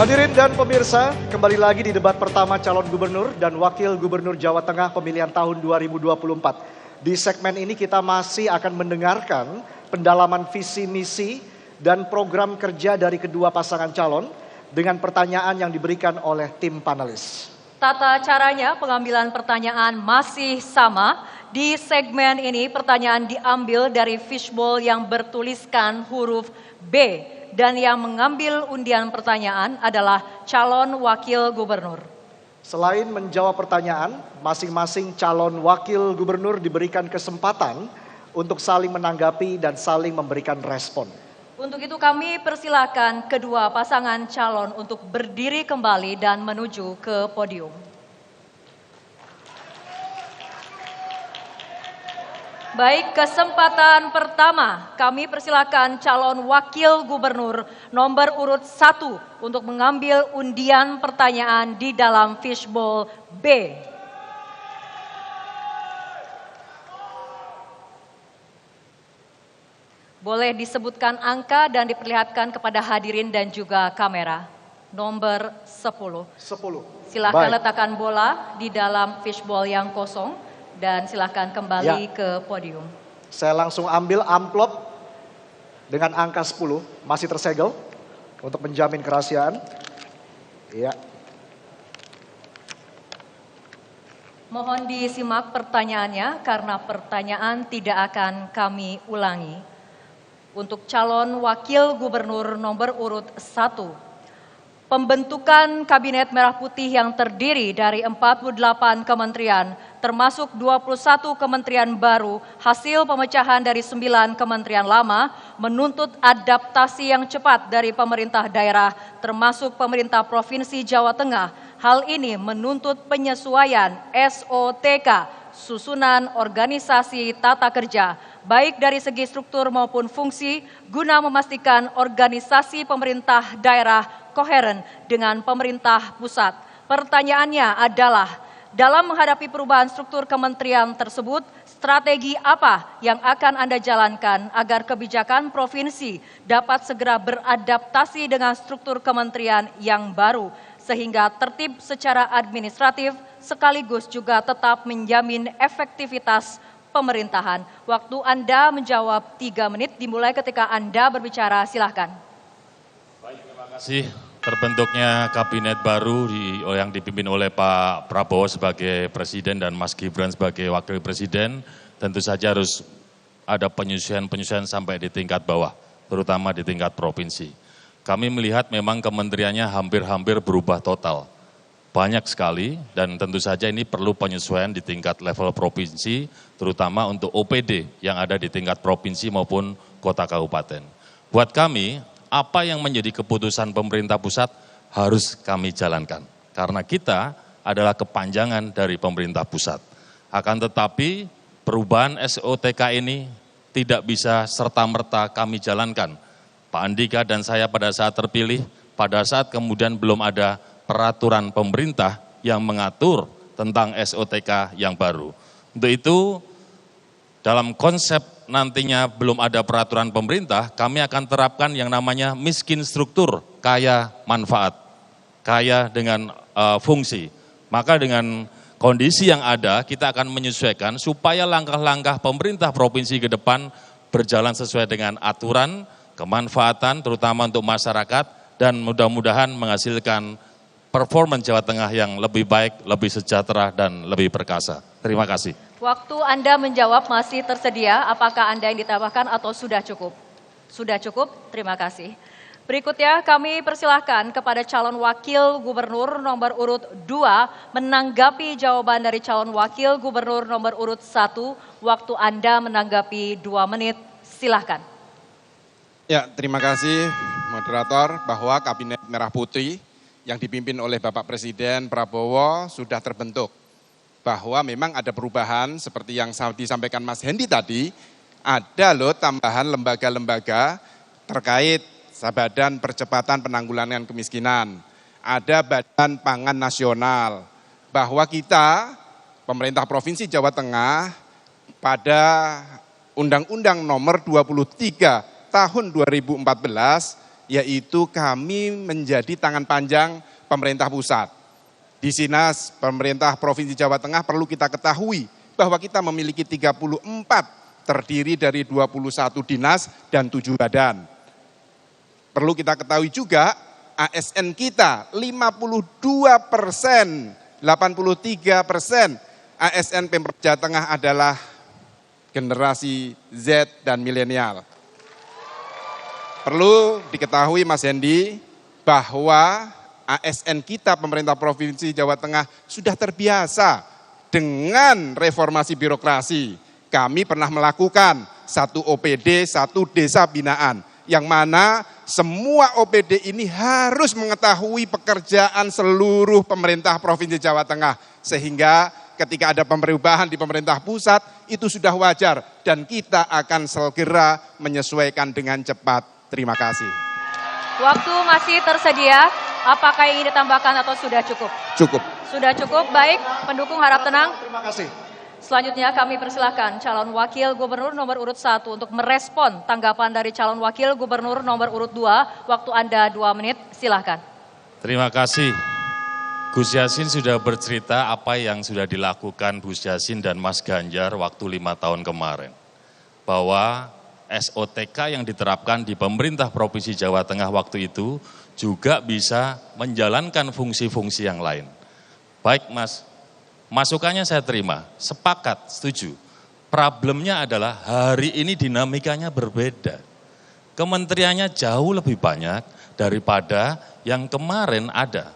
Hadirin dan pemirsa, kembali lagi di debat pertama calon gubernur dan wakil gubernur Jawa Tengah pemilihan tahun 2024. Di segmen ini kita masih akan mendengarkan pendalaman visi misi dan program kerja dari kedua pasangan calon dengan pertanyaan yang diberikan oleh tim panelis. Tata caranya pengambilan pertanyaan masih sama. Di segmen ini pertanyaan diambil dari fishbowl yang bertuliskan huruf B. Dan yang mengambil undian pertanyaan adalah calon wakil gubernur. Selain menjawab pertanyaan, masing-masing calon wakil gubernur diberikan kesempatan untuk saling menanggapi dan saling memberikan respon. Untuk itu kami persilakan kedua pasangan calon untuk berdiri kembali dan menuju ke podium. Baik, kesempatan pertama kami persilakan calon wakil gubernur nomor urut 1 untuk mengambil undian pertanyaan di dalam fishbowl B. Boleh disebutkan angka dan diperlihatkan kepada hadirin dan juga kamera. Nomor 10. 10. Silakan letakkan bola di dalam fishbowl yang kosong. Dan silakan kembali ke podium. Saya langsung ambil amplop dengan angka 10, masih tersegel untuk menjamin kerahasiaan. Ya. Mohon disimak pertanyaannya karena pertanyaan tidak akan kami ulangi. Untuk calon wakil gubernur nomor urut 1. Pembentukan Kabinet Merah Putih yang terdiri dari 48 kementerian, termasuk 21 kementerian baru, hasil pemecahan dari 9 kementerian lama, menuntut adaptasi yang cepat dari pemerintah daerah, termasuk pemerintah Provinsi Jawa Tengah. Hal ini menuntut penyesuaian SOTK, susunan organisasi tata kerja, baik dari segi struktur maupun fungsi, guna memastikan organisasi pemerintah daerah koheren dengan pemerintah pusat. Pertanyaannya adalah, dalam menghadapi perubahan struktur kementerian tersebut, strategi apa yang akan Anda jalankan agar kebijakan provinsi dapat segera beradaptasi dengan struktur kementerian yang baru, sehingga tertib secara administratif sekaligus juga tetap menjamin efektivitas pemerintahan. Waktu Anda menjawab 3 menit dimulai ketika Anda berbicara, silahkan. Baik, terima kasih. Terbentuknya kabinet baru yang dipimpin oleh Pak Prabowo sebagai presiden dan Mas Gibran sebagai wakil presiden, tentu saja harus ada penyesuaian sampai di tingkat bawah, terutama di tingkat provinsi. Kami melihat memang kementeriannya hampir-hampir berubah total. Banyak sekali dan tentu saja ini perlu penyesuaian di tingkat level provinsi, terutama untuk OPD yang ada di tingkat provinsi maupun kota kabupaten. Buat kami, apa yang menjadi keputusan pemerintah pusat harus kami jalankan. Karena kita adalah kepanjangan dari pemerintah pusat. Akan tetapi perubahan SOTK ini tidak bisa serta-merta kami jalankan. Pak Andika dan saya pada saat terpilih, pada saat kemudian belum ada peraturan pemerintah yang mengatur tentang SOTK yang baru. Untuk itu, dalam konsep nantinya belum ada peraturan pemerintah, kami akan terapkan yang namanya miskin struktur, kaya manfaat, kaya dengan fungsi. Maka dengan kondisi yang ada, kita akan menyesuaikan supaya langkah-langkah pemerintah provinsi ke depan berjalan sesuai dengan aturan, kemanfaatan terutama untuk masyarakat, dan mudah-mudahan menghasilkan performance Jawa Tengah yang lebih baik, lebih sejahtera, dan lebih perkasa. Terima kasih. Waktu Anda menjawab masih tersedia, apakah Anda yang ditambahkan atau sudah cukup? Sudah cukup, terima kasih. Berikutnya kami persilahkan kepada calon wakil gubernur nomor urut 2 menanggapi jawaban dari calon wakil gubernur nomor urut 1. Waktu Anda menanggapi 2 menit, silahkan. Ya, terima kasih moderator bahwa Kabinet Merah Putih yang dipimpin oleh Bapak Presiden Prabowo sudah terbentuk. Bahwa memang ada perubahan seperti yang disampaikan Mas Hendy tadi, ada loh tambahan lembaga-lembaga terkait Badan Percepatan Penanggulangan Kemiskinan, ada Badan Pangan Nasional, bahwa kita, pemerintah Provinsi Jawa Tengah, pada Undang-Undang nomor 23 tahun 2014 yaitu kami menjadi tangan panjang pemerintah pusat. Di Sinas pemerintah Provinsi Jawa Tengah perlu kita ketahui bahwa kita memiliki 34 terdiri dari 21 dinas dan 7 badan. Perlu kita ketahui juga ASN kita 52%, 83% ASN Pemprov Jawa Tengah adalah generasi Z dan milenial. Perlu diketahui Mas Hendi bahwa ASN kita pemerintah Provinsi Jawa Tengah sudah terbiasa dengan reformasi birokrasi. Kami pernah melakukan satu OPD, satu desa binaan, yang mana semua OPD ini harus mengetahui pekerjaan seluruh pemerintah Provinsi Jawa Tengah. Sehingga ketika ada perubahan di pemerintah pusat, itu sudah wajar dan kita akan segera menyesuaikan dengan cepat. Terima kasih. Waktu masih tersedia, apakah ingin ditambahkan atau sudah cukup? Cukup. Sudah cukup, baik. Pendukung harap tenang. Terima kasih. Selanjutnya kami persilahkan calon wakil gubernur nomor urut 1 untuk merespon tanggapan dari calon wakil gubernur nomor urut 2. Waktu Anda 2 menit, silahkan. Terima kasih. Gus Yassin sudah bercerita apa yang sudah dilakukan Gus Yassin dan Mas Ganjar waktu 5 tahun kemarin. Bahwa SOTK yang diterapkan di pemerintah Provinsi Jawa Tengah waktu itu juga bisa menjalankan fungsi-fungsi yang lain. Baik Mas, masukannya saya terima, sepakat, setuju. Problemnya adalah hari ini dinamikanya berbeda. Kementeriannya jauh lebih banyak daripada yang kemarin ada.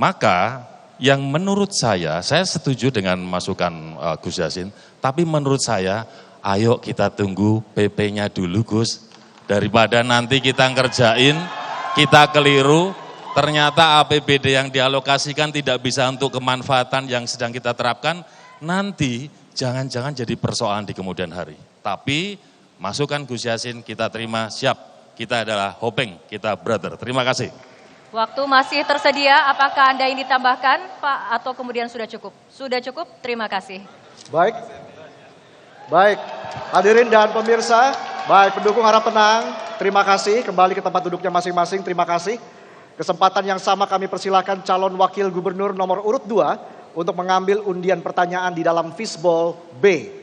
Maka yang menurut saya setuju dengan masukan Gus Yassin, tapi menurut saya, ayo kita tunggu PP-nya dulu Gus. Daripada nanti kita ngerjain, kita keliru, ternyata APBD yang dialokasikan tidak bisa untuk kemanfaatan yang sedang kita terapkan, nanti jangan-jangan jadi persoalan di kemudian hari. Tapi masukan Gus Yassin kita terima, siap. Kita adalah Hopeng, kita brother. Terima kasih. Waktu masih tersedia, apakah Anda ingin ditambahkan Pak atau kemudian sudah cukup? Sudah cukup, terima kasih. Baik. Baik, hadirin dan pemirsa, baik pendukung harap tenang, terima kasih, kembali ke tempat duduknya masing-masing, terima kasih. Kesempatan yang sama kami persilakan calon wakil gubernur nomor urut 2 untuk mengambil undian pertanyaan di dalam fishbowl B.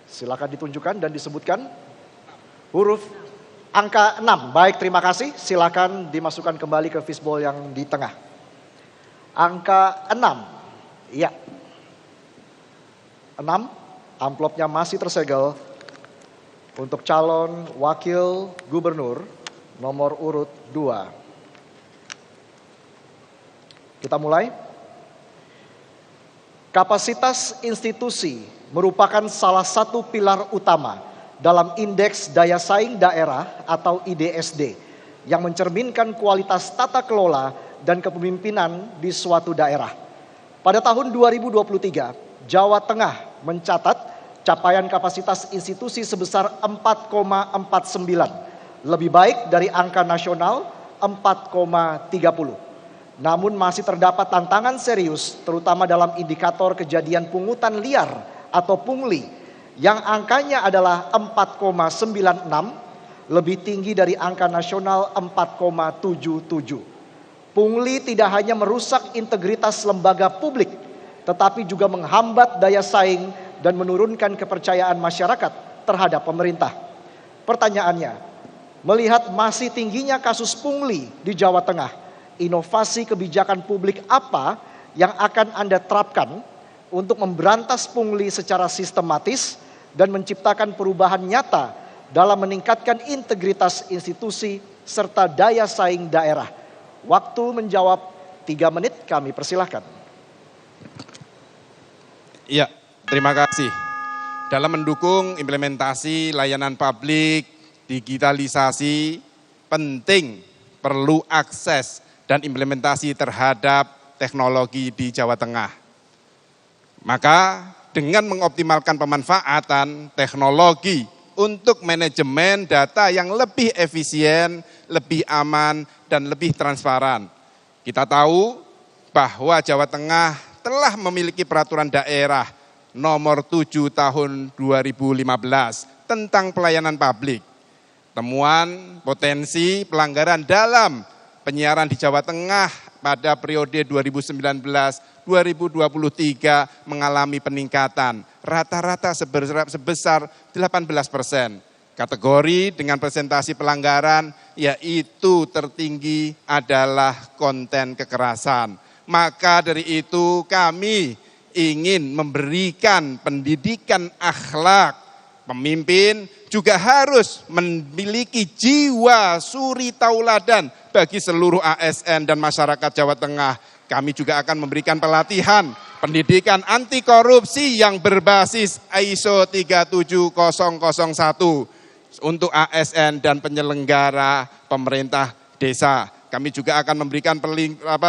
Silakan ditunjukkan dan disebutkan huruf angka 6. Baik, terima kasih, silakan dimasukkan kembali ke fishbowl yang di tengah. Angka 6, iya. 6, amplopnya masih tersegel untuk calon wakil gubernur nomor urut 2. Kita mulai. Kapasitas institusi merupakan salah satu pilar utama dalam Indeks Daya Saing Daerah atau IDSD yang mencerminkan kualitas tata kelola dan kepemimpinan di suatu daerah. Pada tahun 2023, Jawa Tengah mencatat capaian kapasitas institusi sebesar 4,49, lebih baik dari angka nasional 4,30. Namun masih terdapat tantangan serius terutama dalam indikator kejadian pungutan liar atau pungli yang angkanya adalah 4,96, lebih tinggi dari angka nasional 4,77. Pungli tidak hanya merusak integritas lembaga publik, tetapi juga menghambat daya saing dan menurunkan kepercayaan masyarakat terhadap pemerintah. Pertanyaannya, melihat masih tingginya kasus pungli di Jawa Tengah, inovasi kebijakan publik apa yang akan Anda terapkan untuk memberantas pungli secara sistematis dan menciptakan perubahan nyata dalam meningkatkan integritas institusi serta daya saing daerah? Waktu menjawab 3 menit, kami persilahkan. Iya, terima kasih. Dalam mendukung implementasi layanan publik, digitalisasi, penting perlu akses dan implementasi terhadap teknologi di Jawa Tengah. Maka dengan mengoptimalkan pemanfaatan teknologi untuk manajemen data yang lebih efisien, lebih aman, dan lebih transparan. Kita tahu bahwa Jawa Tengah telah memiliki peraturan daerah nomor 7 tahun 2015 tentang pelayanan publik. Temuan potensi pelanggaran dalam penyiaran di Jawa Tengah pada periode 2019-2023 mengalami peningkatan rata-rata sebesar 18%. Kategori dengan presentasi pelanggaran yaitu tertinggi adalah konten kekerasan. Maka dari itu kami ingin memberikan pendidikan akhlak. Pemimpin juga harus memiliki jiwa suri tauladan bagi seluruh ASN dan masyarakat Jawa Tengah. Kami juga akan memberikan pelatihan pendidikan anti korupsi yang berbasis ISO 37001 untuk ASN dan penyelenggara pemerintah desa. Kami juga akan memberikan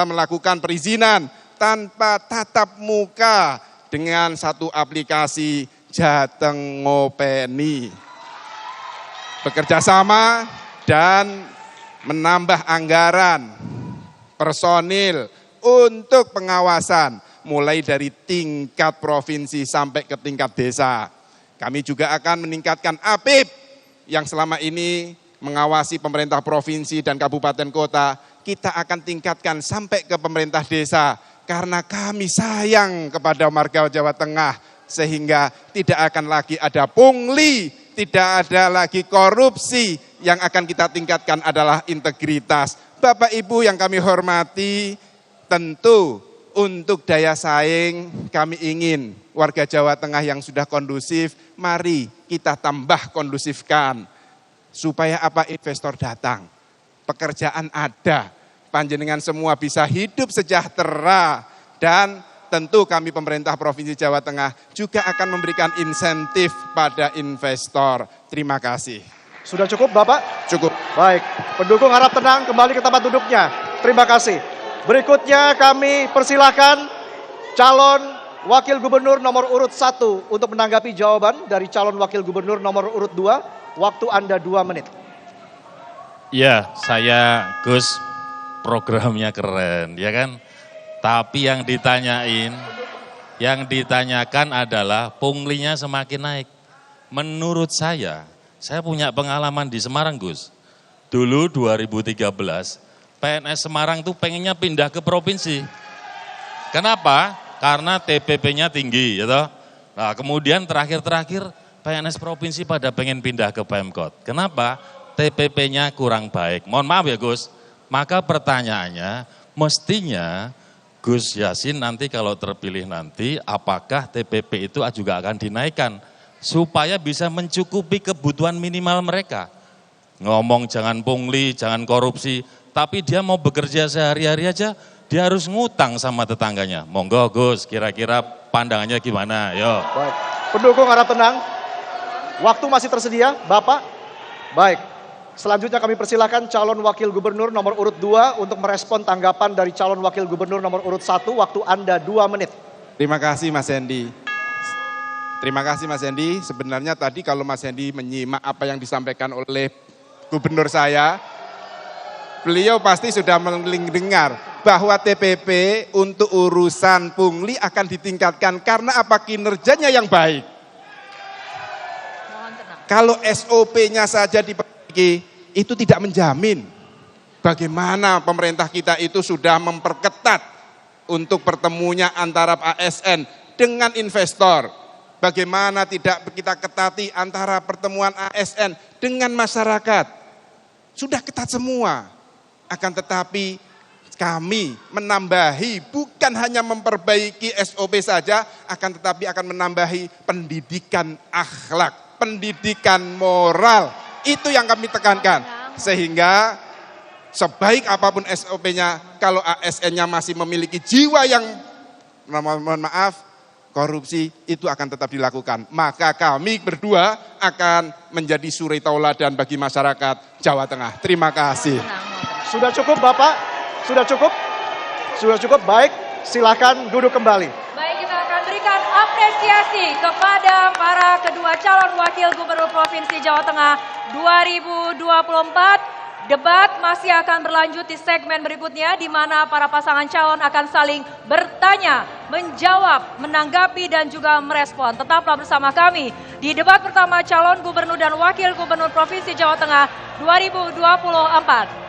melakukan perizinan tanpa tatap muka dengan satu aplikasi Jateng Ngopeni. Bekerja sama dan menambah anggaran personil untuk pengawasan mulai dari tingkat provinsi sampai ke tingkat desa. Kami juga akan meningkatkan APIP yang selama ini mengawasi pemerintah provinsi dan kabupaten kota. Kita akan tingkatkan sampai ke pemerintah desa karena kami sayang kepada warga Jawa Tengah. Sehingga tidak akan lagi ada pungli, tidak ada lagi korupsi, yang akan kita tingkatkan adalah integritas. Bapak Ibu yang kami hormati, tentu untuk daya saing kami ingin warga Jawa Tengah yang sudah kondusif, mari kita tambah kondusifkan. Supaya apa? Investor datang, pekerjaan ada, panjenengan semua bisa hidup sejahtera, dan tentu kami pemerintah Provinsi Jawa Tengah juga akan memberikan insentif pada investor. Terima kasih. Sudah cukup Bapak? Cukup. Baik, pendukung harap tenang kembali ke tempat duduknya. Terima kasih. Berikutnya kami persilahkan calon Wakil Gubernur nomor urut 1 untuk menanggapi jawaban dari calon Wakil Gubernur nomor urut 2. Waktu Anda 2 menit. Ya, saya Gus, programnya keren, ya kan? Tapi yang ditanyakan adalah punglinya semakin naik. Menurut saya punya pengalaman di Semarang, Gus. Dulu 2013, PNS Semarang tuh pengennya pindah ke provinsi. Kenapa? Karena TPP-nya tinggi, ya toh. Nah, kemudian terakhir PNS provinsi pada pengen pindah ke Pemkot. Kenapa? TPP-nya kurang baik. Mohon maaf ya, Gus. Maka pertanyaannya, mestinya Gus Yassin nanti kalau terpilih nanti, apakah TPP itu juga akan dinaikkan supaya bisa mencukupi kebutuhan minimal mereka. Ngomong jangan pungli, jangan korupsi, tapi dia mau bekerja sehari-hari aja, dia harus ngutang sama tetangganya. Monggo Gus, kira-kira pandangannya gimana? Yo. Baik, pendukung harap tenang. Waktu masih tersedia, Bapak? Baik. Selanjutnya kami persilakan calon Wakil Gubernur nomor urut 2 untuk merespon tanggapan dari calon Wakil Gubernur nomor urut 1. Waktu Anda 2 menit. Terima kasih Mas Hendy. Terima kasih Mas Hendy. Sebenarnya tadi kalau Mas Hendy menyimak apa yang disampaikan oleh Gubernur saya, beliau pasti sudah mendengar bahwa TPP untuk urusan pungli akan ditingkatkan karena apa? Kinerjanya yang baik. Mohon tenang. Kalau SOP-nya saja diperbaiki, itu tidak menjamin bagaimana pemerintah kita itu sudah memperketat untuk pertemunya antara ASN dengan investor. Bagaimana tidak kita ketati antara pertemuan ASN dengan masyarakat. Sudah ketat semua. Akan tetapi kami menambahi, bukan hanya memperbaiki SOP saja, akan tetapi akan menambahi pendidikan akhlak, pendidikan moral. Itu yang kami tekankan, sehingga sebaik apapun SOP-nya, kalau ASN-nya masih memiliki jiwa yang, mohon maaf, korupsi, itu akan tetap dilakukan. Maka kami berdua akan menjadi suri tauladan bagi masyarakat Jawa Tengah. Terima kasih. Sudah cukup Bapak? Sudah cukup? Sudah cukup, baik. Silakan duduk kembali. Baik, kita akan berikan apresiasi kepada para kedua calon Wakil Gubernur Provinsi Jawa Tengah 2024 Debat masih akan berlanjut di segmen berikutnya di mana para pasangan calon akan saling bertanya, menjawab, menanggapi dan juga merespon. Tetaplah bersama kami di debat pertama calon gubernur dan wakil gubernur Provinsi Jawa Tengah 2024.